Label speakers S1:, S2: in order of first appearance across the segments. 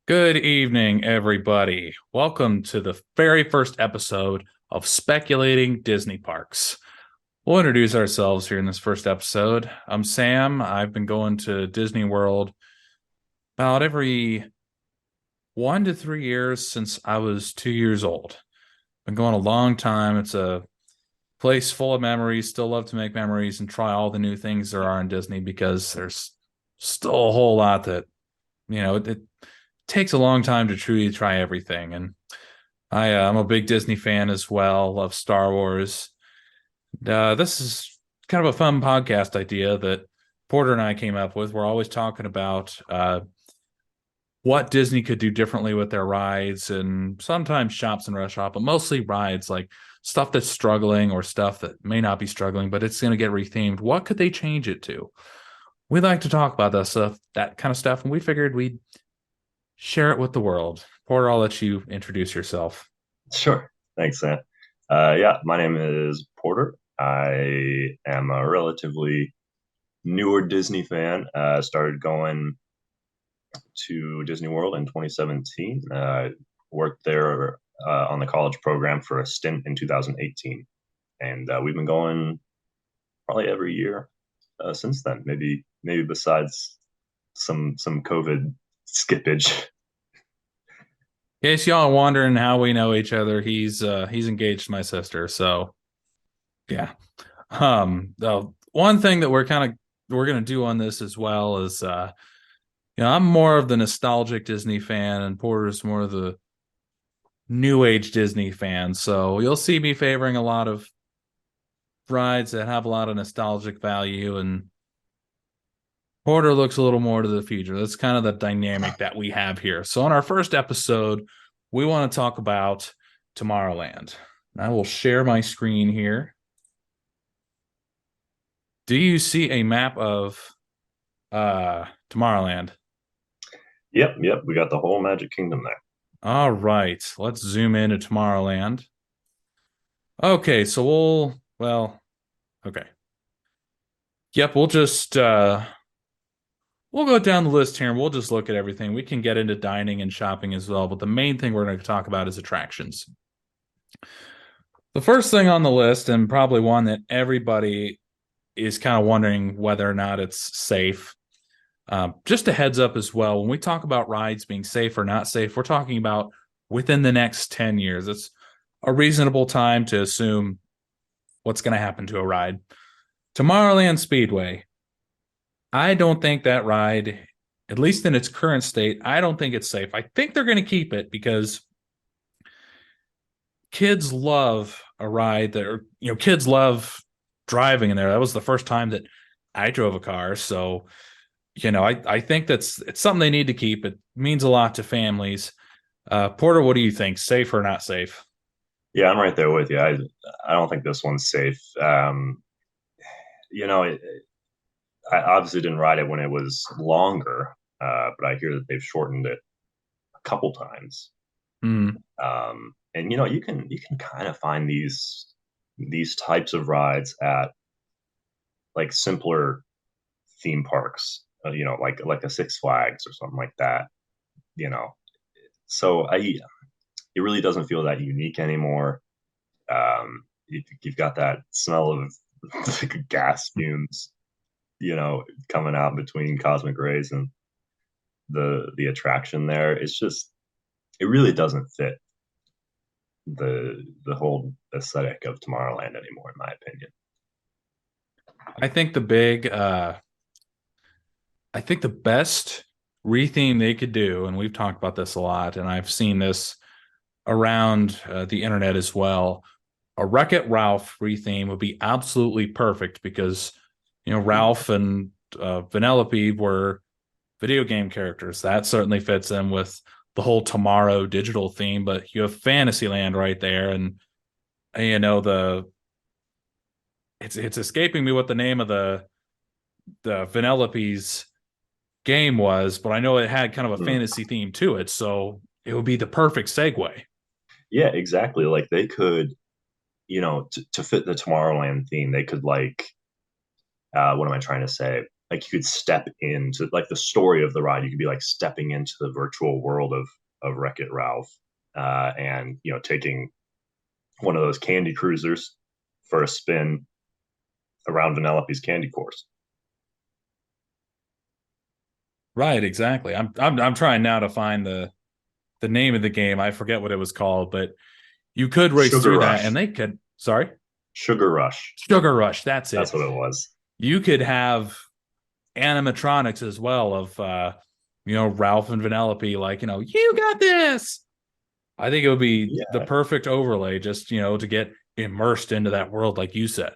S1: Good evening, everybody. Welcome to the very first episode of Speculating Disney Parks. We'll introduce ourselves here in this first episode. I'm Sam. I've been going to Disney World about every 1 to 3 years since I was 2 years old. Been going a long time. It's a place full of memories. Still love to make memories and try all the new things there are in Disney because there's still a whole lot that, it takes a long time to truly try everything. And I'm a big Disney fan as well. Love Star Wars. This is kind of a fun podcast idea that Porter and I came up with. We're always talking about what Disney could do differently with their rides, and sometimes shops and restaurant, but mostly rides, like stuff that's struggling or stuff that may not be struggling, but it's going to get rethemed. What could they change it to? We like to talk about that kind of stuff, and we figured we'd share it with the world. Porter, I'll let you introduce yourself.
S2: Sure. Thanks, Sam. My name is Porter. I am a relatively newer Disney fan. Started going to Disney World in 2017. Worked there on the college program for a stint in 2018, and we've been going probably every year since then. Maybe besides some COVID skippage.
S1: In case y'all are wondering how we know each other, he's engaged to my sister. So yeah. The one thing that we're gonna do on this as well is I'm more of the nostalgic Disney fan, and Porter's more of the new age Disney fan. So you'll see me favoring a lot of rides that have a lot of nostalgic value, and Porter looks a little more to the future. That's kind of the dynamic that we have here. So on our first episode, we want to talk about Tomorrowland. I will share my screen here. Do you see a map of Tomorrowland?
S2: Yep. We got the whole Magic Kingdom there.
S1: All right, let's zoom into Tomorrowland. Okay, so okay. Yep, we'll go down the list here and we'll just look at everything. We can get into dining and shopping as well, but the main thing we're going to talk about is attractions. The first thing on the list, and probably one that everybody is kind of wondering whether or not it's safe. Just a heads up as well, when we talk about rides being safe or not safe, we're talking about within the next 10 years. It's a reasonable time to assume what's going to happen to a ride. Tomorrowland Speedway, I don't think that ride, at least in its current state, I don't think it's safe. I think they're going to keep it because kids love a ride that, or, kids love driving in there. That was the first time that I drove a car. So, I think it's something they need to keep. It means a lot to families. Porter, what do you think? Safe or not safe?
S2: Yeah, I'm right there with you. I don't think this one's safe. You know, it, I obviously didn't ride it when it was longer, but I hear that they've shortened it a couple times.
S1: Mm.
S2: And you can kind of find these types of rides at like simpler theme parks. Like a Six Flags or something like that. You know, so it really doesn't feel that unique anymore. You've got that smell of like gas fumes, coming out between Cosmic Rays and the attraction there. It really doesn't fit the whole aesthetic of Tomorrowland anymore, in my opinion.
S1: I think I think the best retheme they could do, and we've talked about this a lot, and I've seen this around the internet as well. A Wreck-It Ralph retheme would be absolutely perfect because Ralph and Vanellope were video game characters. That certainly fits in with the whole Tomorrow digital theme. But you have Fantasyland right there, and the it's escaping me what the name of the Vanellope's game was, but I know it had kind of a
S2: Mm.
S1: fantasy theme to it, so it would be the perfect segue.
S2: Yeah, exactly. Like they could, to fit the Tomorrowland theme, they could what am I trying to say? like you could step into like the story of the ride. You could be like stepping into the virtual world of Wreck-It Ralph, and taking one of those candy cruisers for a spin around Vanellope's candy course.
S1: Right, exactly. I'm trying now to find the name of the game. I forget what it was called, but you could race
S2: Sugar
S1: through that and
S2: Rush.
S1: they could, sorry,
S2: Sugar Rush.
S1: Sugar Rush, that's
S2: That's
S1: it.
S2: what it was.
S1: You could have animatronics as well of Ralph and Vanellope, like, you got this. I think it would be the
S2: Yeah.
S1: perfect overlay just, to get immersed into that world, like you said.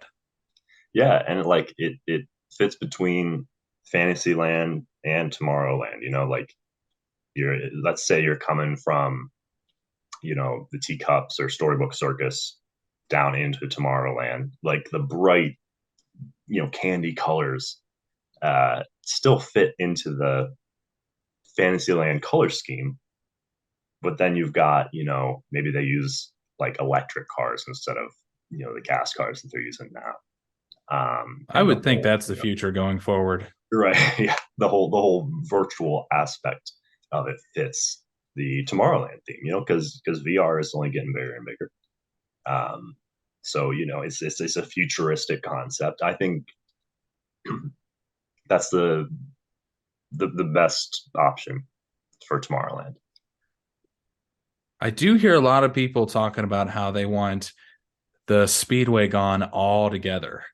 S2: Yeah. And like it fits between Fantasyland and Tomorrowland, like let's say you're coming from, the teacups or storybook circus down into Tomorrowland, like the bright, candy colors still fit into the Fantasyland color scheme, but then you've got, maybe they use like electric cars instead of, the gas cars that they're using now.
S1: I
S2: And the
S1: would think
S2: whole,
S1: that's the future going forward.
S2: right, yeah, the whole virtual aspect of it fits the Tomorrowland theme, because VR is only getting bigger and bigger. Um, so it's a futuristic concept. I think that's the best option for Tomorrowland.
S1: I do hear a lot of people talking about how they want the Speedway gone all together.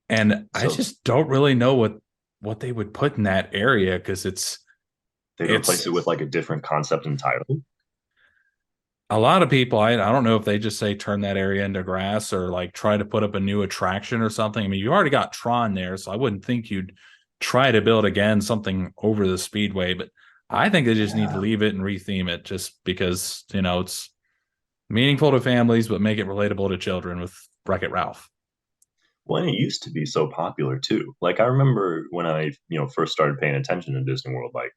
S1: And I
S2: So
S1: just don't really know what they would put in that area because
S2: they'd replace
S1: it's
S2: it with like a different concept entirely.
S1: a lot of people. I don't know if they just say turn that area into grass or like try to put up a new attraction or something. I mean, you already got Tron there, so I wouldn't think you'd try to build again something over the Speedway, but I think they just need to
S2: Yeah.
S1: leave it and retheme it just because, it's meaningful to families, but make it relatable to children with Wreck-It Ralph.
S2: Well, and it used to be so popular too. Like I remember when I, first started paying attention to Disney World, like,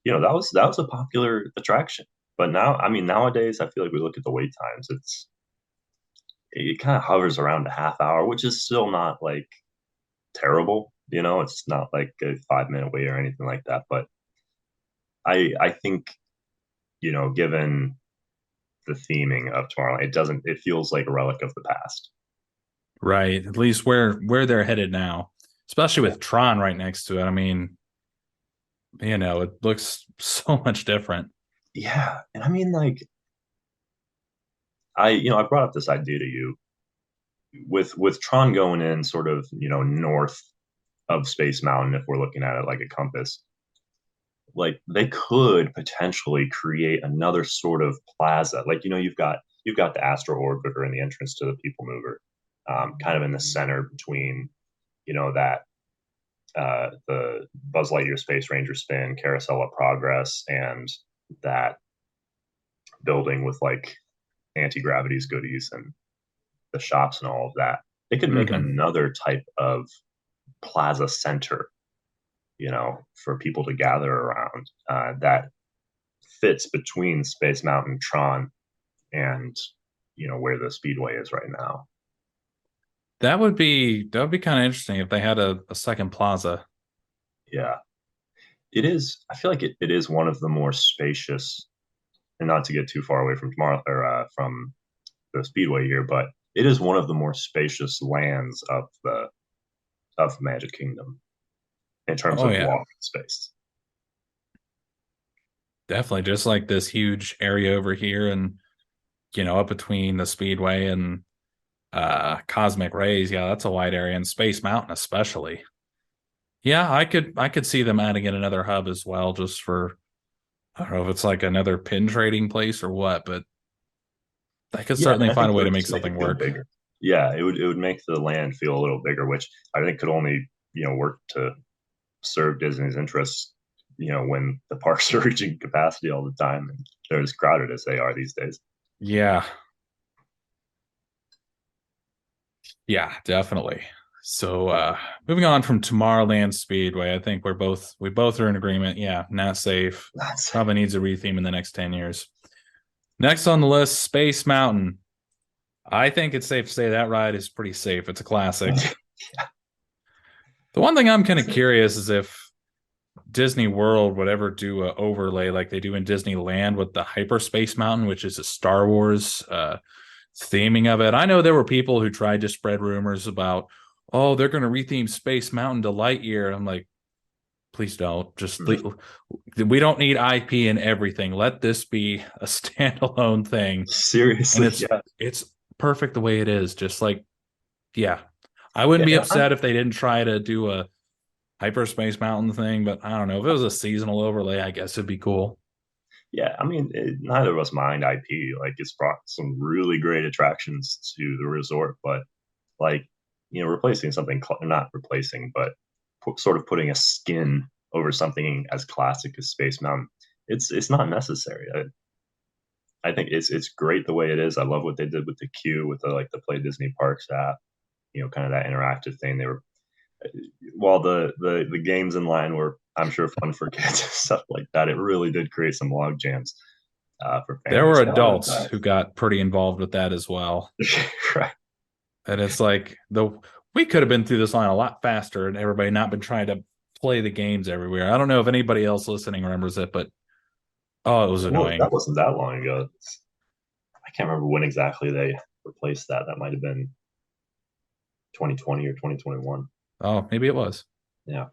S2: that was a popular attraction. But now, I mean, nowadays I feel like we look at the wait times, it kind of hovers around a half hour, which is still not like terrible. It's not like a 5 minute wait or anything like that. But I think, given the theming of Tomorrowland, it feels like a relic of the past.
S1: Right. At least where they're headed now, especially
S2: Yeah.
S1: with Tron right next to it. I mean, it looks so much different.
S2: Yeah. And I mean, like, I brought up this idea to you with Tron going in sort of, north of Space Mountain, if we're looking at it like a compass. Like they could potentially create another sort of plaza. Like, you've got the Astro Orbiter and the entrance to the People Mover, kind of in the center between, that the Buzz Lightyear Space Ranger spin, Carousel of Progress, and that building with like anti-gravity's goodies and the shops and all of that. They could make
S1: Mm-hmm.
S2: another type of plaza center, for people to gather around, that fits between Space Mountain, Tron, and where the Speedway is right now.
S1: That would be kind of interesting if they had a second plaza.
S2: Yeah, it is. I feel like it is one of the more spacious, and not to get too far away from tomorrow or from the Speedway here, but it is one of the more spacious lands of Magic Kingdom in terms
S1: Oh
S2: of
S1: yeah,
S2: walking space.
S1: definitely. Just like this huge area over here, and up between the Speedway and Cosmic Rays. Yeah, that's a wide area, and Space Mountain especially. Yeah, I could see them adding in another hub as well, just for I don't know if it's like another pin trading place or what, but they could
S2: Yeah, and
S1: certainly
S2: I
S1: find
S2: think
S1: a
S2: it
S1: way to
S2: would
S1: make
S2: just make
S1: something
S2: it feel
S1: work.
S2: bigger. Yeah, it would make the land feel a little bigger, which I think could only work to serve Disney's interests. When the parks are reaching capacity all the time and they're as crowded as they are these days.
S1: Yeah, yeah, definitely. So moving on from Tomorrowland Speedway, I think we both are in agreement. Yeah, not safe.
S2: That's
S1: Probably needs a retheme in the next 10 years. Next on the list, Space Mountain. I think it's safe to say that ride is pretty safe. It's a classic. The one thing I'm kind of curious is if Disney World would ever do a overlay like they do in Disneyland with the Hyperspace Mountain, which is a Star Wars theming of it. I know there were people who tried to spread rumors about, oh, they're going to retheme Space Mountain to Lightyear. I'm like, please don't. We don't need IP and everything. Let this be a standalone thing, and
S2: Seriously, yeah.
S1: it's perfect the way it is. Just like, yeah, I wouldn't
S2: Yeah,
S1: be
S2: and
S1: upset if they didn't try to do a Hyperspace Mountain thing, but I don't know if it was a seasonal overlay. I guess it'd be cool.
S2: yeah, I mean, neither of us mind IP. Like, it's brought some really great attractions to the resort, but like, replacing something, not replacing, but sort of putting a skin over something as classic as Space Mountain, it's not necessary. I think it's great the way it is. I love what they did with the queue, with the like the Play Disney Parks app, kind of that interactive thing. They were while the games in line were, I'm sure, fun for kids and stuff like that. It really did create some log jams for
S1: There were
S2: families. Yeah,
S1: adults who got pretty involved with that as well.
S2: right.
S1: And it's like the we could have been through this line a lot faster and everybody not been trying to play the games everywhere. I don't know if anybody else listening remembers it, but oh, it was
S2: Well,
S1: annoying.
S2: that wasn't that long ago. I can't remember when exactly they replaced that. That might have been 2020 or 2021.
S1: Oh, maybe it was.
S2: Yeah,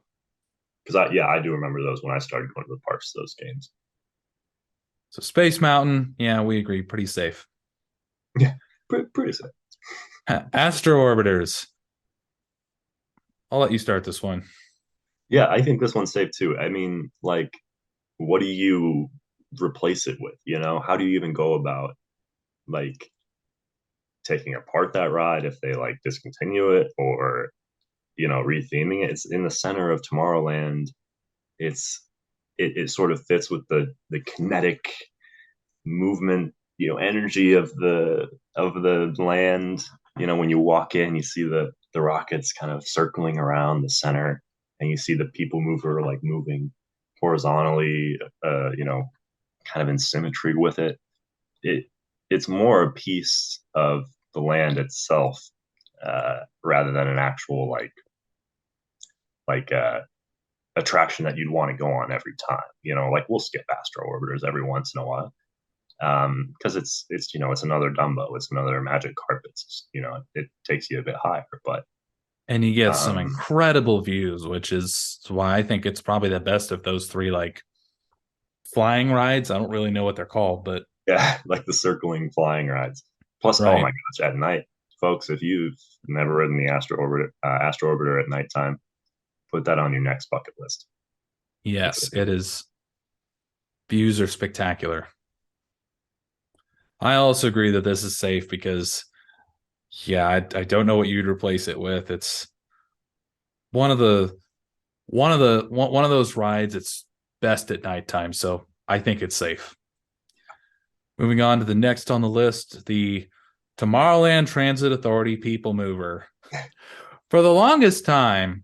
S2: because I do remember those when I started going to the parks. Those games.
S1: So Space Mountain, yeah, we agree, pretty safe.
S2: Yeah, pretty sick.
S1: Astro Orbiters. I'll let you start this one.
S2: Yeah, I think this one's safe too. I mean, like, what do you replace it with? How do you even go about like taking apart that ride if they like discontinue it, or retheming it? It's in the center of Tomorrowland. It sort of fits with the kinetic movement, energy of the land. When you walk in, you see the rockets kind of circling around the center, and you see the people mover like moving horizontally, kind of in symmetry with it. It's more a piece of the land itself, rather than an actual like attraction that you'd want to go on every time. Like, we'll skip Astro Orbiters every once in a while, because it's another Dumbo, it's another Magic Carpet. It takes you a bit higher, but
S1: And you get some
S2: um,
S1: incredible views, which is why I think it's probably the best of those three like flying rides. I don't really know what they're called, but
S2: yeah, like the circling flying rides. Plus, oh my
S1: right.
S2: gosh, at night, folks, if you've never ridden the Astro Orbiter at nighttime, put that on your next bucket list. It's
S1: Yes, it is. Views are spectacular. I also agree that this is safe because, yeah, I don't know what you'd replace it with. It's one of the one of those rides. It's best at nighttime, so I think it's safe. Moving on to the next on the list, the Tomorrowland Transit Authority People Mover. For the longest time,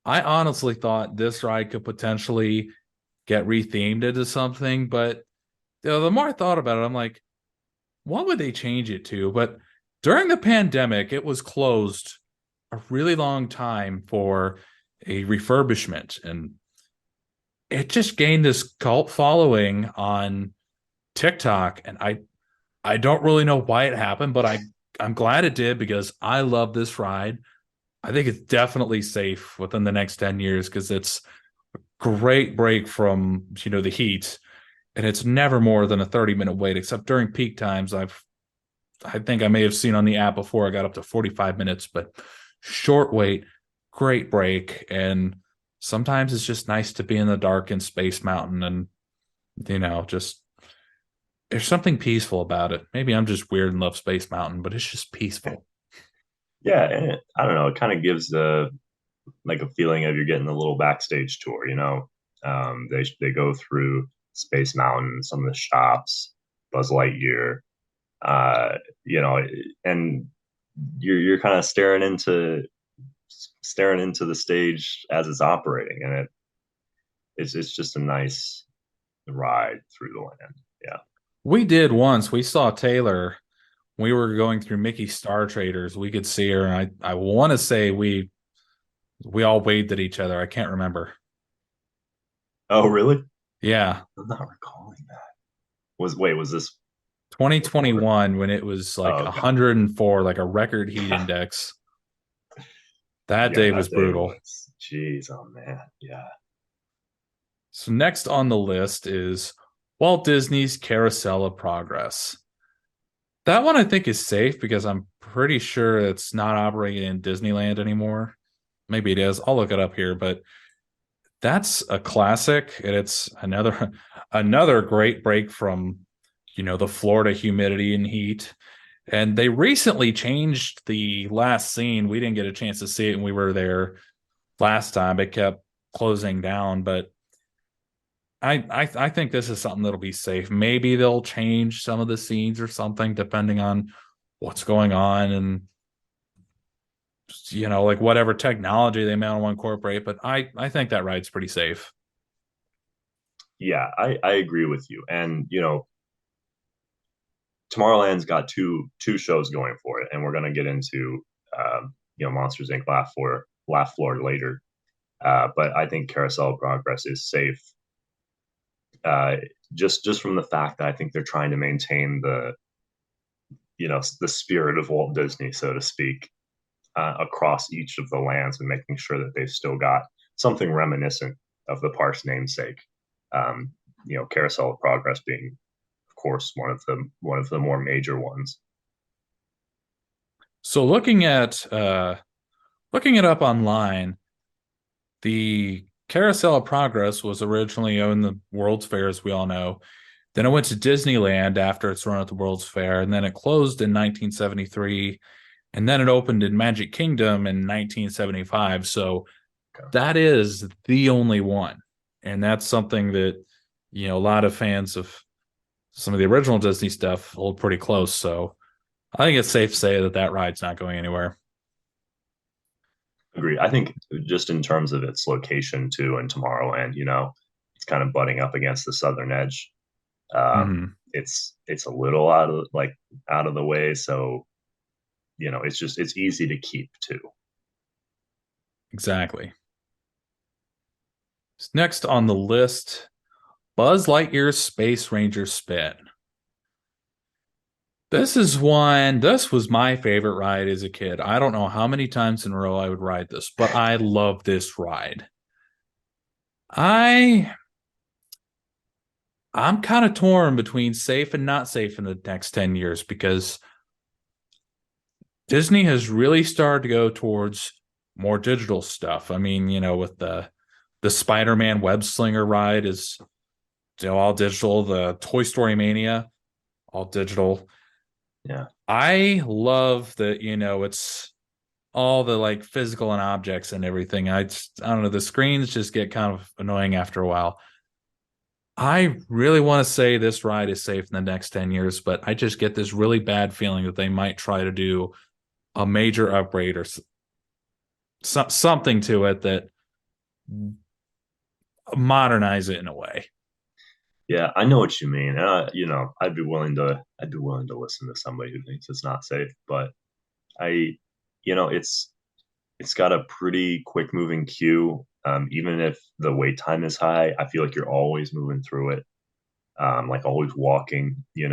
S1: I honestly thought this ride could potentially get rethemed into something, but the more I thought about it, I'm like, what would they change it to? But during the pandemic, it was closed a really long time for a refurbishment, and it just gained this cult following on TikTok. And I don't really know why it happened, but I'm glad it did because I love this ride. I think it's definitely safe within the next 10 years because it's a great break from the heat, and it's never more than a 30-minute wait, except during peak times. I think I may have seen on the app before I got up to 45 minutes, but short wait, great break. And sometimes it's just nice to be in the dark in Space Mountain and, just there's something peaceful about it. Maybe I'm just weird and love Space Mountain, but it's just peaceful.
S2: Yeah, and I don't know, it kind of gives like a feeling of you're getting a little backstage tour. They go through Space Mountain, some of the shops, Buzz Lightyear, uh, you know, and you're kind of staring into the stage as it's operating, and it's just a nice ride through the land. Yeah.
S1: We did once. We saw Taylor. We were going through Mickey Star Traders. We could see her. And I want to say we We all waved at each other. I can't remember.
S2: Oh, really?
S1: Yeah,
S2: I'm not recalling that. Was this before?
S1: 2021 when it was like
S2: Oh, okay.
S1: 104, like a record heat
S2: Yeah,
S1: index. That
S2: yeah,
S1: day was
S2: that day
S1: brutal.
S2: was. Jeez, oh man, yeah.
S1: So next on the list is Walt Disney's Carousel of Progress. That one I think is safe because I'm pretty sure it's not operating in Disneyland anymore. Maybe it is. I'll look it up here, but that's a classic, and it's another great break from the Florida humidity and heat. And they recently changed the last scene. We didn't get a chance to see it, and we were there last time. It kept closing down, but I think this is something that'll be safe. Maybe they'll change some of the scenes or something depending on what's going on and like whatever technology they may want to incorporate. But I think that ride's pretty safe.
S2: Yeah, I agree with you. And Tomorrowland's got two shows going for it, and we're gonna get into Monsters Inc. Laugh Floor later. But I think Carousel of Progress is safe, uh, just from the fact that I think they're trying to maintain the spirit of Walt Disney, so to speak, across each of the lands, and making sure that they've still got something reminiscent of the park's namesake. Um, Carousel of Progress being, of course, one of the more major ones.
S1: So looking it up online, the Carousel of Progress was originally owned the World's Fair, as we all know. Then it went to Disneyland after its run at the World's Fair, and then it closed in 1973, and then it opened in Magic Kingdom in 1975. So
S2: Okay.
S1: that is the only one. And that's something that, a lot of fans of some of the original Disney stuff hold pretty close. So I think it's safe to say that that ride's not going anywhere.
S2: Agree. I think just in terms of its location too in Tomorrowland, it's kind of butting up against the southern edge.
S1: Mm-hmm.
S2: It's a little out of the way, so it's easy to keep too.
S1: Exactly. Next on the list, Buzz Lightyear's Space Ranger Spin. This was my favorite ride as a kid. I don't know how many times in a row I would ride this, but I love this ride. I I'm kind of torn between safe and not safe in the next 10 years because Disney has really started to go towards more digital stuff. I mean, with the Spider-Man web slinger ride is all digital, the Toy Story Mania, all digital.
S2: Yeah,
S1: I love that, it's all the like physical and objects and everything. I don't know, the screens just get kind of annoying after a while. I really want to say this ride is safe in the next 10 years, but I just get this really bad feeling that they might try to do a major upgrade or something to it that modernize it in a way.
S2: yeah, I know what you mean. And I'd be willing to listen to somebody who thinks it's not safe, but I, it's got a pretty quick moving queue. Even if the wait time is high, I feel like you're always moving through it, like always walking. It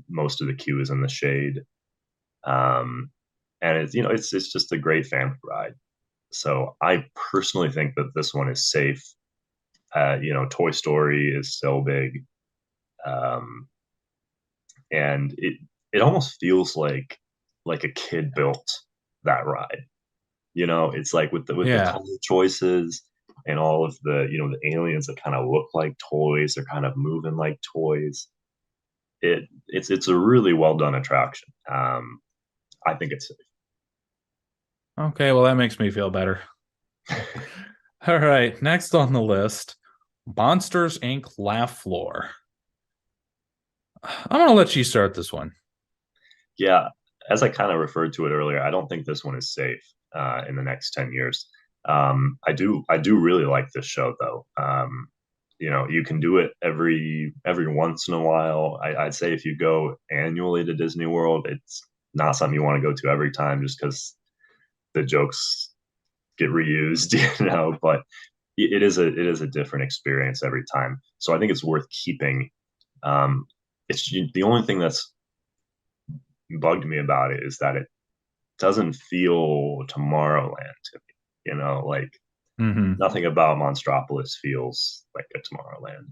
S2: Most of the queue is in the shade, um, and it's just a great family ride. So I personally think that this one is safe. Toy Story is so big, um, and it almost feels like a kid built that ride. It's like with the
S1: Yeah.
S2: color choices and all of the aliens that kind of look like toys, they're kind of moving like toys. It's a really well done attraction. I think it's
S1: Okay, well that makes me feel better. All right, next on the list, Monsters Inc. Laugh Floor. I'm gonna let you start this one.
S2: yeah. As I kind of referred to it earlier, I don't think this one is safe in the next 10 years. I do really like this show though. You can do it every once in a while. I'd say if you go annually to Disney World, it's not something you want to go to every time, just because the jokes get reused, but it is a different experience every time. So I think it's worth keeping. Um, it's the only thing that's bugged me about it is that it doesn't feel Tomorrowland to me. Like
S1: Hmm.
S2: nothing about Monstropolis feels like a Tomorrowland.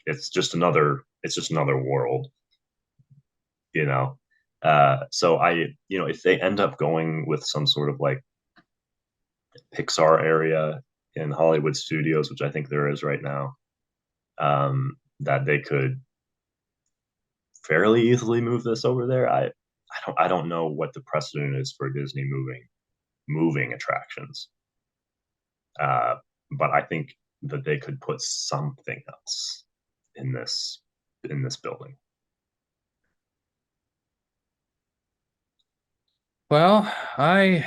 S2: It's just another world. You know, so if they end up going with some sort of like Pixar area in Hollywood studios, which I think there is right now, that they could fairly easily move this over there. I don't know what the precedent is for Disney moving attractions, uh, but I think that they could put something else in this building.
S1: Well, I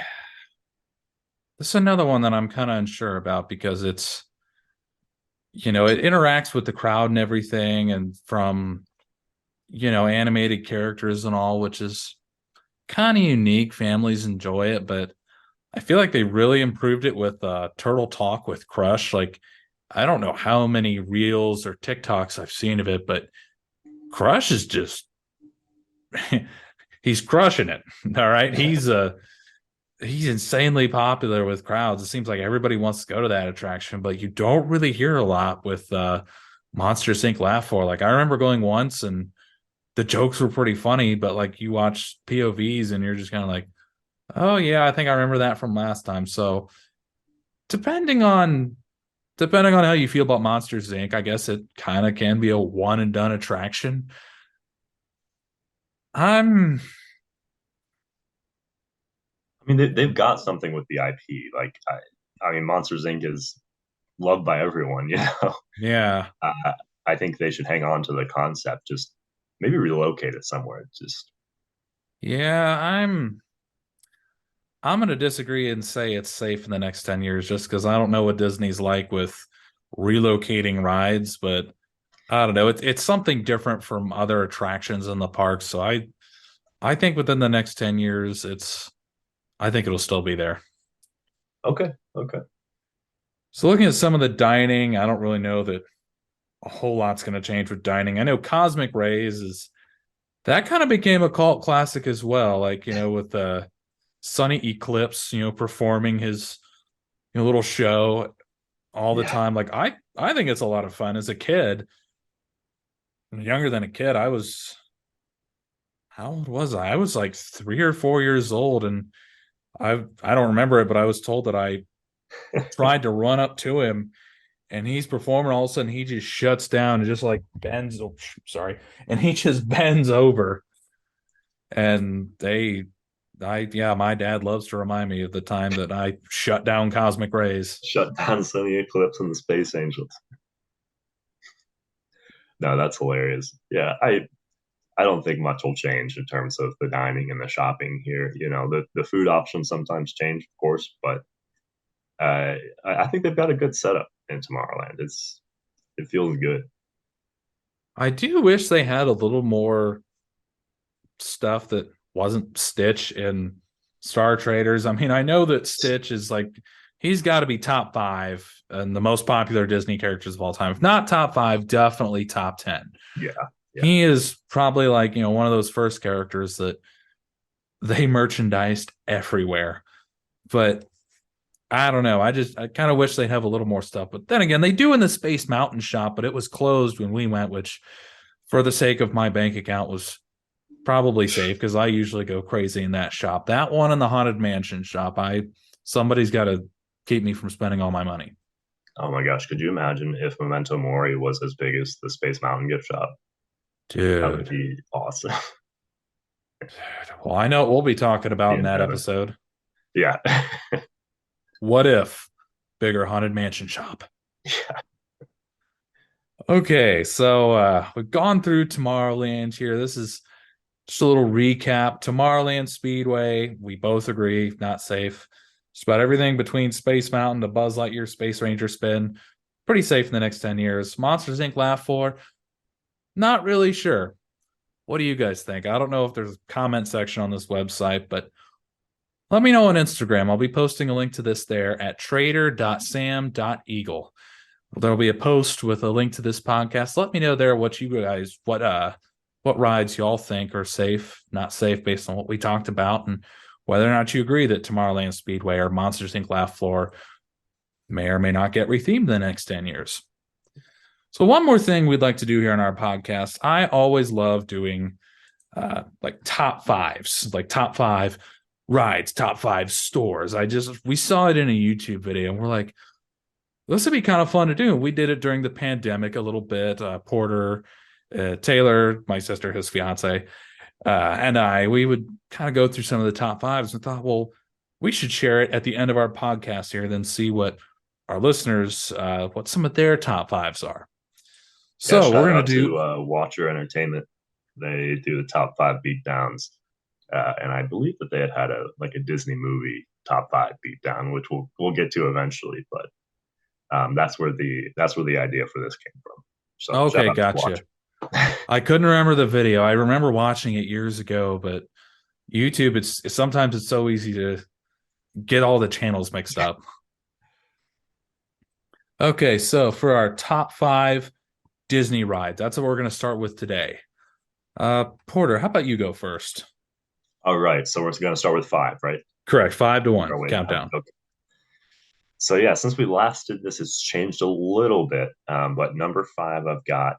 S1: this is another one that I'm kind of unsure about because it interacts with the crowd and everything, and from animated characters and all, which is kind of unique. Families enjoy it, but I feel like they really improved it with Turtle Talk with Crush. Like, I don't know how many reels or TikToks I've seen of it, but Crush is just he's crushing it. All right. He's insanely popular with crowds. It seems like everybody wants to go to that attraction, but you don't really hear a lot with Monsters Inc. Laugh For. Like, I remember going once and the jokes were pretty funny, but like you watch POVs and you're just kind of like, oh yeah, I think I remember that from last time. So depending on depending on how you feel about Monsters Inc., I guess it kind of can be a one and done attraction. I'm
S2: I mean, they've got something with the IP. I mean, Monsters Inc. is loved by everyone.
S1: Yeah.
S2: uh, I think they should hang on to the concept. Just maybe relocate it somewhere. Just
S1: Yeah, I'm going to disagree and say it's safe in the next 10 years just because I don't know what Disney's like with relocating rides, but I don't know. It's something different from other attractions in the park. So I think within the next 10 years, I think it'll still be there.
S2: okay. Okay.
S1: So looking at some of the dining, I don't really know that a whole lot's going to change with dining. I know Cosmic Rays is that kind of became a cult classic as well. Like, with Sunny Eclipse, performing his little show all the
S2: Yeah.
S1: time. Like I think it's a lot of fun. As a kid, younger than a kid, how old was I? I was like 3 or 4 years old, and I don't remember it, but I was told that I tried to run up to him, and he's performing. All of a sudden, he just shuts down and just like bends. Oh, sorry, and he just bends over, and yeah, my dad loves to remind me of the time that I shut down Cosmic Rays.
S2: Shut down Sunny Eclipse and the Space Angels. No, that's hilarious. Yeah, I don't think much will change in terms of the dining and the shopping here. The food options sometimes change, of course, but I think they've got a good setup in Tomorrowland. It feels good.
S1: I do wish they had a little more stuff that wasn't Stitch in Star Traders. I mean, I know that Stitch is like he's got to be top five and the most popular Disney characters of all time. If not top five, definitely top 10.
S2: Yeah, yeah.
S1: He is probably like, one of those first characters that they merchandised everywhere. But I don't know. I kind of wish they'd have a little more stuff. But then again, they do in the Space Mountain shop, but it was closed when we went, which for the sake of my bank account was probably safe because I usually go crazy in that shop. That one in the Haunted Mansion shop, somebody's got to keep me from spending all my money.
S2: Oh my gosh, could you imagine if Memento Mori was as big as the Space Mountain gift shop? That would
S1: Dude.
S2: be awesome.
S1: Well, I know what we'll be talking about
S2: Be
S1: in
S2: in
S1: that
S2: heaven.
S1: episode.
S2: Yeah.
S1: What if bigger Haunted Mansion shop? Okay, so we've gone through Tomorrowland here. This is just a little recap. Tomorrowland Speedway, we both agree, not safe. Just about everything between Space Mountain to Buzz Lightyear Space Ranger spin, pretty safe in the next 10 years. Monsters Inc. Laugh For, not really sure. What do you guys think? I don't know if there's a comment section on this website, but Let me know on Instagram. I'll be posting a link to this there at trader.sam.eagle. There'll be a post with a link to this podcast. Let me know there what you guys what rides y'all think are safe, not safe based on what we talked about, and whether or not you agree that Tomorrowland Speedway or Monsters Inc. Laugh Floor may or may not get rethemed in the next 10 years. So one more thing we'd like to do here on our podcast. I always love doing like top fives, like top five rides, top five stores. We saw it in a YouTube video and we're like, this would be kind of fun to do. We did it during the pandemic a little bit. Porter, Taylor, my sister, his fiance, we would kind of go through some of the top fives and thought, well, we should share it at the end of our podcast here, then see what our listeners, what some of their top fives are.
S2: Yeah,
S1: So we're
S2: shout
S1: going to
S2: out
S1: do,
S2: to Watcher Entertainment. They do the top five beatdowns, and I believe that they had a Disney movie top five beatdown, which we'll get to eventually. But that's where the idea for this came from. So shout
S1: okay,
S2: out to
S1: gotcha.
S2: Watcher.
S1: I couldn't remember the video. I remember watching it years ago, but YouTube, sometimes it's so easy to get all the channels mixed up. Okay, so for our top five Disney rides, that's what we're going to start with today. Porter, how about you go first?
S2: All right, so we're going to start with five, right?
S1: Correct, 5 to 1
S2: Our way down.
S1: countdown.
S2: Okay. So yeah, since we last did this, it's changed a little bit. But number five, I've got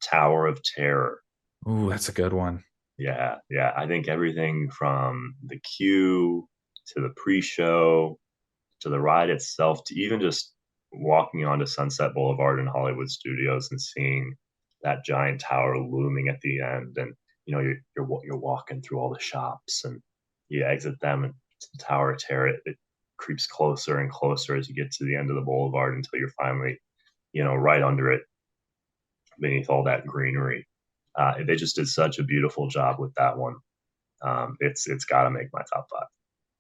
S2: Tower of Terror.
S1: Ooh, that's a good one.
S2: Yeah, yeah. I think everything from the queue to the pre-show to the ride itself to even just walking onto Sunset Boulevard in Hollywood Studios and seeing that giant tower looming at the end, and you're walking through all the shops and you exit them and the Tower of Terror. It creeps closer and closer as you get to the end of the boulevard until you're finally, right under it, beneath all that greenery. They just did such a beautiful job with that one. It's got to make my top five.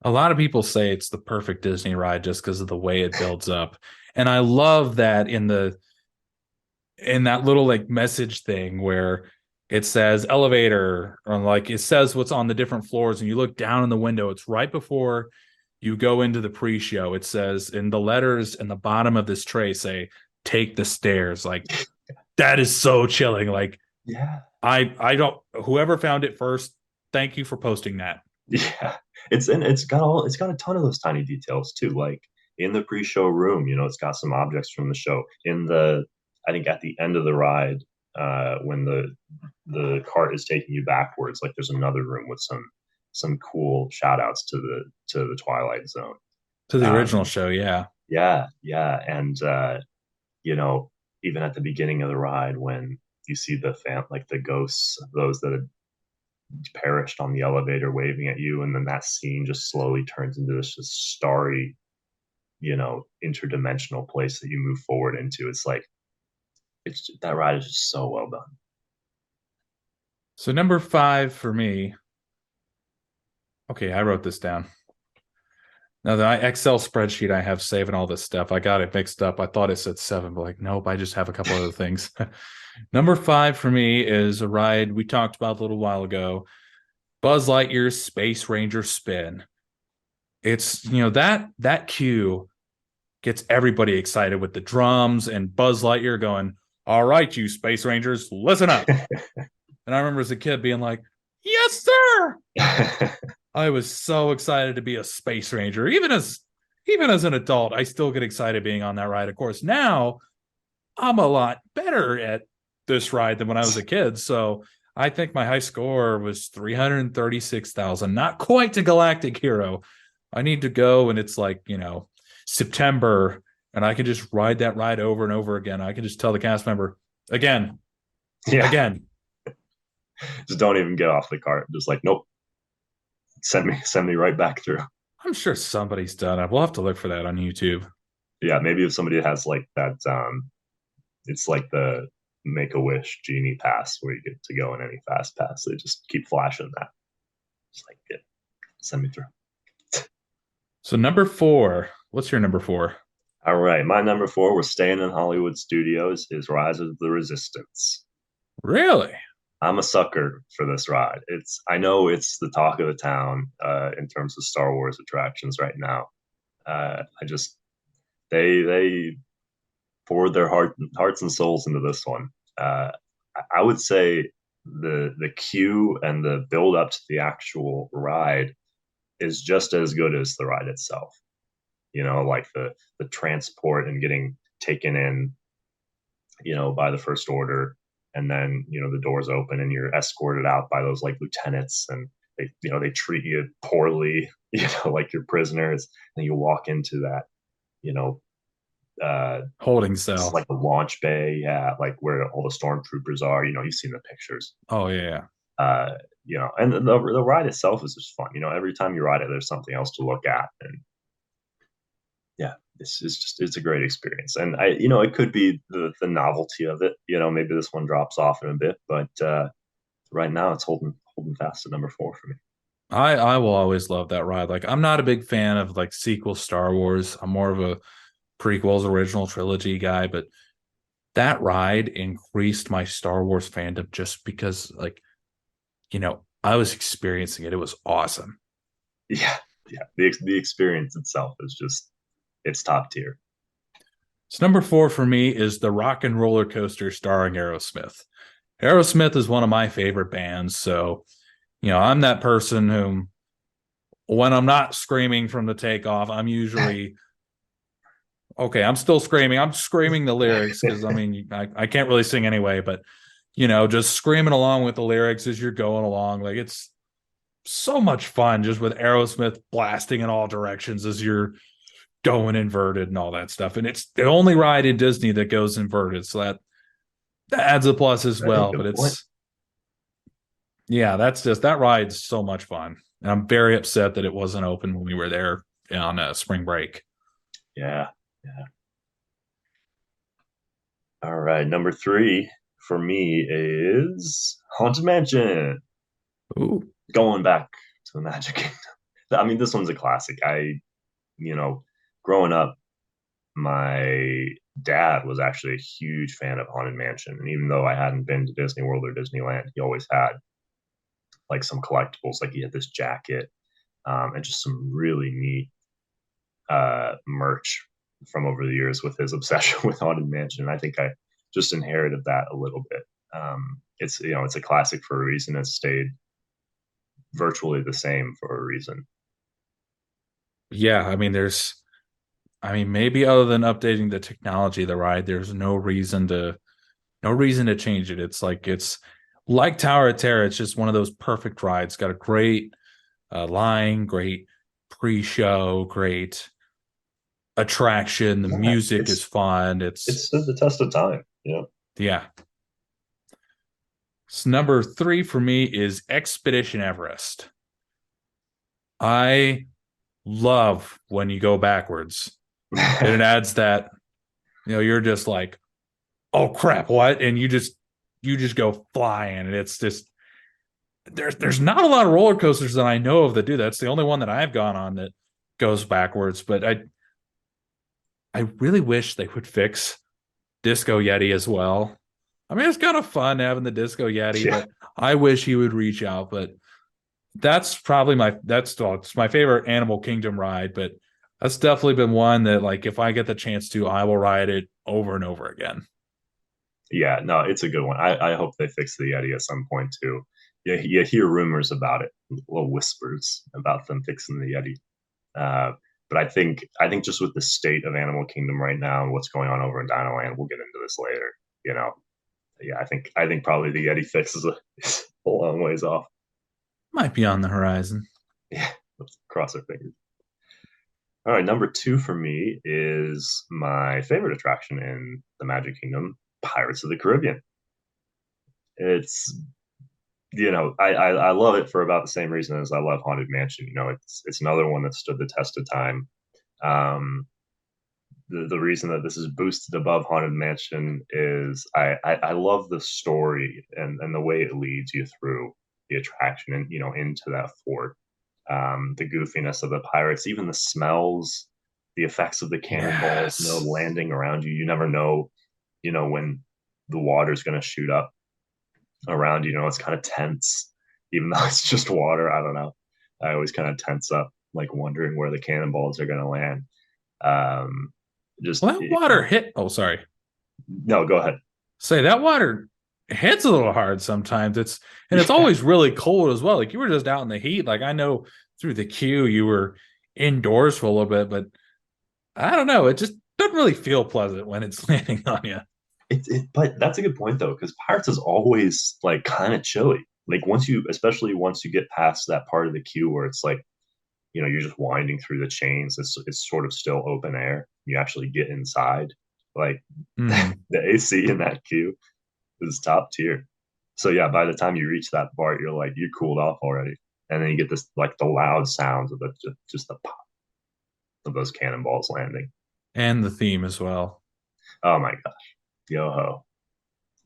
S1: A lot of people say it's the perfect Disney ride just because of the way it builds up. And I love that in that little like message thing where it says elevator, or like it says what's on the different floors, and you look down in the window. It's right before you go into the pre-show. It says in the letters in the bottom of this tray say take the stairs. Like that is so chilling. Like
S2: Yeah.
S1: I don't, whoever found it first, thank you for posting that.
S2: Yeah, it's got a ton of those tiny details too. Like in the pre-show room, it's got some objects from the show. I think at the end of the ride, when the cart is taking you backwards, like there's another room with some cool shout outs to the Twilight Zone.
S1: To the
S2: Um,
S1: original show, yeah.
S2: yeah, yeah, and you know, even at the beginning of the ride when you see the ghosts of those that had perished on the elevator waving at you, and then that scene just slowly turns into this just starry, interdimensional place that you move forward into. It's like that ride is just so well done.
S1: So number five for me. Okay, I wrote this down. Now the Excel spreadsheet I have saving all this stuff, I got it mixed up. I thought it said seven, but like, nope, I just have a couple other things. Number five for me is a ride we talked about a little while ago, Buzz Lightyear's Space Ranger Spin. It's that cue gets everybody excited with the drums and Buzz Lightyear going, "All right, you Space Rangers, listen up." And I remember as a kid being like, "Yes, sir." I was so excited to be a Space Ranger. Even as an adult, I still get excited being on that ride. Of course, now I'm a lot better at this ride than when I was a kid. So I think my high score was 336,000, not quite to Galactic Hero. I need to go and it's like, September, and I can just ride that ride over and over again. I can just tell the cast member again,
S2: Yeah,
S1: again.
S2: just don't even get off the cart. Just like, nope, send me right back through.
S1: I'm sure somebody's done it. We'll have to look for that on YouTube.
S2: Yeah, maybe if somebody has like that, it's like the Make a Wish genie pass where you get to go in any fast pass. They just keep flashing that. It's like, yeah, send me through.
S1: So number four, what's your number four?
S2: All right, my number four, we're staying in Hollywood Studios, is Rise of the Resistance.
S1: Really?
S2: I'm a sucker for this ride. I know it's the talk of the town in terms of Star Wars attractions right now. I just they poured their hearts and souls into this one. Uh, I would say the queue and the build up to the actual ride is just as good as the ride itself. Like the transport and getting taken in, by the first order, and then the doors open and you're escorted out by those like lieutenants, and they treat you poorly, like you're prisoners, and you walk into that, you know,
S1: Holding
S2: it's
S1: cell.
S2: like a launch bay, yeah, like where all the stormtroopers are. You've seen the pictures.
S1: Oh yeah.
S2: Uh, and the ride itself is just fun. Every time you ride it, there's something else to look at, and yeah, it's a great experience. And it could be the novelty of it. Maybe this one drops off in a bit, but right now it's holding fast at number 4 for me.
S1: I will always love that ride. Like I'm not a big fan of like sequel Star Wars. I'm more of a prequels original trilogy guy, but that ride increased my Star Wars fandom just because like, I was experiencing it. It was awesome.
S2: Yeah, yeah. The experience itself is just it's top tier.
S1: So number 4 for me is the Rock and Roller Coaster starring Aerosmith. Aerosmith is one of my favorite bands, so I'm that person who when I'm not screaming from the takeoff, I'm usually okay, I'm still screaming. I'm screaming the lyrics because I mean I can't really sing anyway, but just screaming along with the lyrics as you're going along. Like it's so much fun just with Aerosmith blasting in all directions as you're going inverted and all that stuff. And it's the only ride in Disney that goes inverted. So that adds a plus as
S2: That's a
S1: well. But
S2: good point.
S1: it's yeah, that's just that ride's so much fun. And I'm very upset that it wasn't open when we were there on spring break.
S2: Yeah, yeah. All right, number 3 for me is Haunted Mansion.
S1: Ooh.
S2: Going back to the Magic Kingdom. I mean, this one's a classic. You know, growing up, my dad was actually a huge fan of Haunted Mansion, and even though I hadn't been to Disney World or Disneyland, he always had like some collectibles. Like he had this jacket, and just some really neat merch from over the years with his obsession with Haunted Mansion. And I think I just inherited that a little bit. It's a classic for a reason. It's stayed virtually the same for a reason.
S1: Yeah, I mean maybe other than updating the technology of the ride, there's no reason to change it. It's like Tower of Terror. It's just one of those perfect rides. Got a great line, great pre-show, great attraction. The
S2: Yeah,
S1: music is fun.
S2: it's stood the test of time.
S1: Yeah. So number 3 for me is Expedition Everest. I love when you go backwards and it adds that, you're just like, oh crap, what? And you just go flying. And it's just there's not a lot of roller coasters that I know of that do that. It's the only one that I've gone on that goes backwards. But I really wish they would fix Disco Yeti as well. I mean, it's kind of fun having the Disco Yeti,
S2: Yeah,
S1: but I wish he would reach out. But it's my favorite Animal Kingdom ride, but that's definitely been one that like if I get the chance to, I will ride it over and over again.
S2: yeah, no, it's a good one. I hope they fix the Yeti at some point too. Yeah, you hear rumors about it, little whispers about them fixing the Yeti. Uh, but I think just with the state of Animal Kingdom right now and what's going on over in Dinoland, we'll get into this later. You know, yeah, I think probably the Yeti fix is a long ways off.
S1: Might be on the horizon.
S2: Yeah, let's cross our fingers. All right, number 2 for me is my favorite attraction in the Magic Kingdom, Pirates of the Caribbean. It's I love it for about the same reason as I love Haunted Mansion. It's another one that stood the test of time. Um, the reason that this is boosted above Haunted Mansion is I love the story and the way it leads you through the attraction and into that fort. The goofiness of the pirates, even the smells, the effects of the cannonballs,
S1: Yes.
S2: landing around you. You never know, when the water's going to shoot up. around you. You know, it's kind of tense, even though it's just water. I don't know. I always kind of tense up, like wondering where the cannonballs are going to land. Um, just
S1: Well, that water hit. Oh, sorry.
S2: no, go ahead.
S1: Say that water hits a little hard sometimes. It's
S2: Yeah,
S1: always really cold as well. Like you were just out in the heat. Like I know through the queue you were indoors for a little bit, but I don't know. It just doesn't really feel pleasant when it's landing on you.
S2: but that's a good point though, because Pirates is always like kind of chilly. Like especially once you get past that part of the queue where it's like, you know, you're just winding through the chains. It's sort of still open air. You actually get inside. Like
S1: Mm-hmm.
S2: the AC in that queue is top tier. So yeah, by the time you reach that part, you're like you cooled off already, and then you get this like the loud sounds of just the pop of those cannonballs landing.
S1: And the theme as well.
S2: Oh my gosh, yo ho!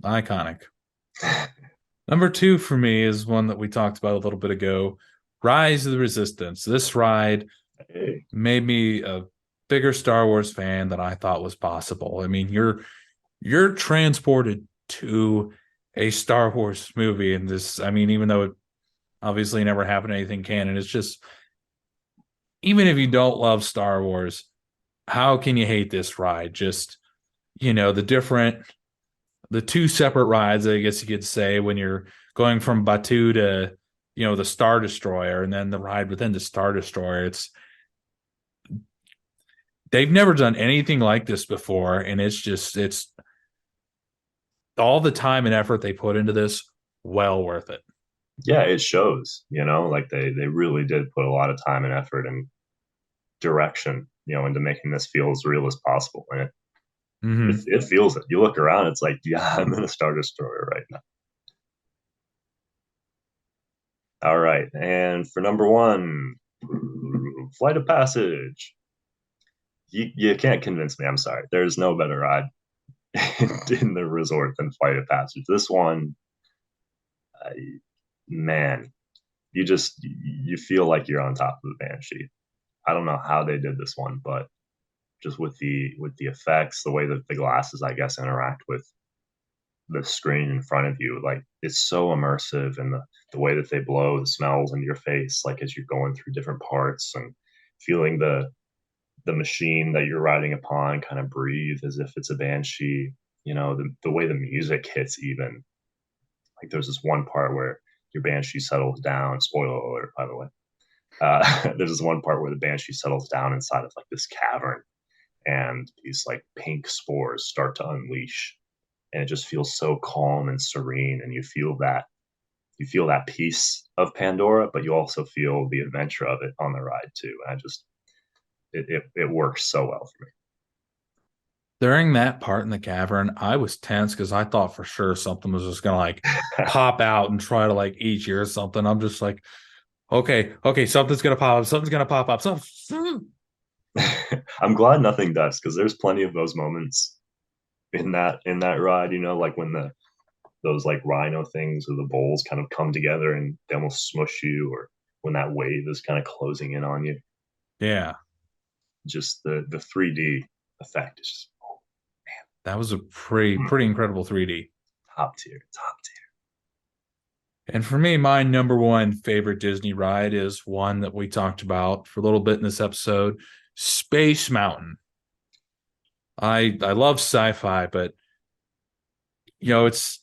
S1: Iconic. Number two for me is one that we talked about a little bit ago, Rise of the Resistance. This ride
S2: Hey,
S1: made me a bigger Star Wars fan than I thought was possible. I mean, you're transported to a Star Wars movie and this, I mean, even though it obviously never happened anything canon, it's just even if you don't love Star Wars, how can you hate this ride? Just, the two separate rides, I guess you could say, when you're going from Batu to, the Star Destroyer and then the ride within the Star Destroyer. They've never done anything like this before. And it's all the time and effort they put into this, well worth it.
S2: yeah, it shows. You know, like they really did put a lot of time and effort and direction, you know, into making this feel as real as possible. And
S1: Mm-hmm.
S2: it feels it. You look around, it's like, yeah, I'm in a Star Destroyer right now. All right, and for number one, Flight of Passage. You can't convince me. I'm sorry. There's no better ride in the resort than Flight of Passage. This one, uh, man, you feel like you're on top of the Banshee. I don't know how they did this one, but just with the effects, the way that the glasses, I guess, interact with the screen in front of you, like it's so immersive, and the way that they blow the smells into your face, like as you're going through different parts and feeling the machine that you're riding upon kind of breathe as if it's a banshee. You know, the way the music hits, even like there's this one part where your banshee settles down. Spoiler alert, by the way. There's this one part where the banshee settles down inside of like this cavern, and these like pink spores start to unleash, and it just feels so calm and serene, and you feel that piece of Pandora, but you also feel the adventure of it on the ride too. And I just it works so well for
S1: During that part in the cavern, I was tense because I thought for sure something was just gonna like
S2: me.
S1: pop out and try to like eat you or something. I'm just like, okay, something's gonna pop up, something's gonna pop up. Something.
S2: I'm glad nothing does, because there's plenty of those moments in that ride. You know, like when the those like rhino things or the bowls kind of come together and they almost smush you, or when that wave is kind of closing in on you.
S1: Yeah,
S2: Just the 3D effect is just
S1: that was a pretty incredible 3D.
S2: top tier, top
S1: And for me, my number one favorite Disney ride is one that we talked about for a little bit in this episode, Space Mountain. I love sci-fi, but it's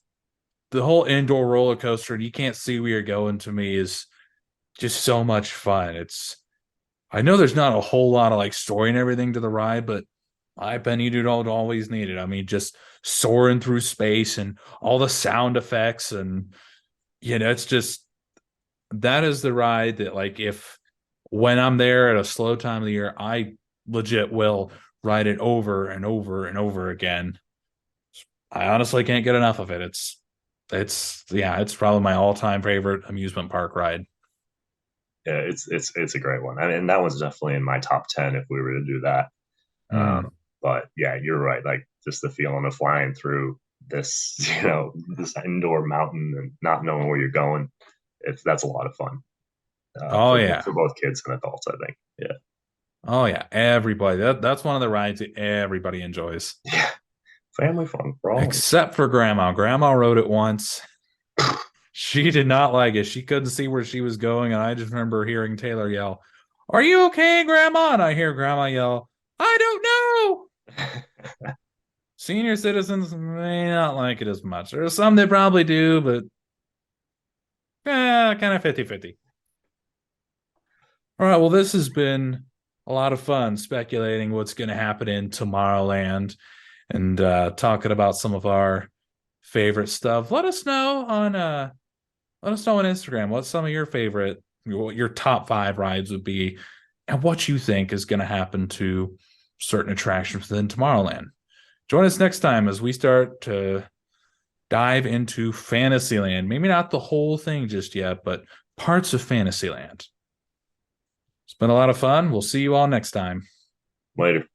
S1: the whole indoor roller coaster and you can't see where you're going to me is just so much fun. I know there's not a whole lot of like story and everything to the ride, but my opinion, you don't always need it. I mean, just soaring through space and all the sound effects and it's just that is the ride that like if when I'm there at a slow time of the year, I legit will ride it over and over and over again. I honestly can't get enough of it. It's probably my all-time favorite amusement park ride.
S2: tier. Yeah, it's a great one. I mean, that one's definitely in my top 10 if we were to do that.
S1: Mm.
S2: But yeah, you're right. Like just the feeling of flying through this, you know, this indoor mountain and not knowing where you're going. That's a lot of fun
S1: Oh yeah.
S2: for both kids and adults, I think. Yeah,
S1: Oh yeah. Everybody. That's one of the rides that everybody enjoys.
S2: yeah, family fun for all.
S1: Except for grandma. Grandma rode it once. She did not like it. She couldn't see where she was going, and I just remember hearing Taylor yell, "Are you okay, Grandma?" And I hear Grandma yell, "I don't know." Senior citizens may not like it as much. There are some that probably do, but kind of 50-50. All right, well, this has been a lot of fun speculating what's going to happen in Tomorrowland and talking about some of our favorite stuff. Let us know on Instagram what some of your favorite, what your top 5 rides would be, and what you think is going to happen to certain attractions within Tomorrowland. Join us next time as we start to dive into Fantasyland. Maybe not the whole thing just yet, but parts of Fantasyland. It's been a lot of fun. We'll see you all next time.
S2: Later.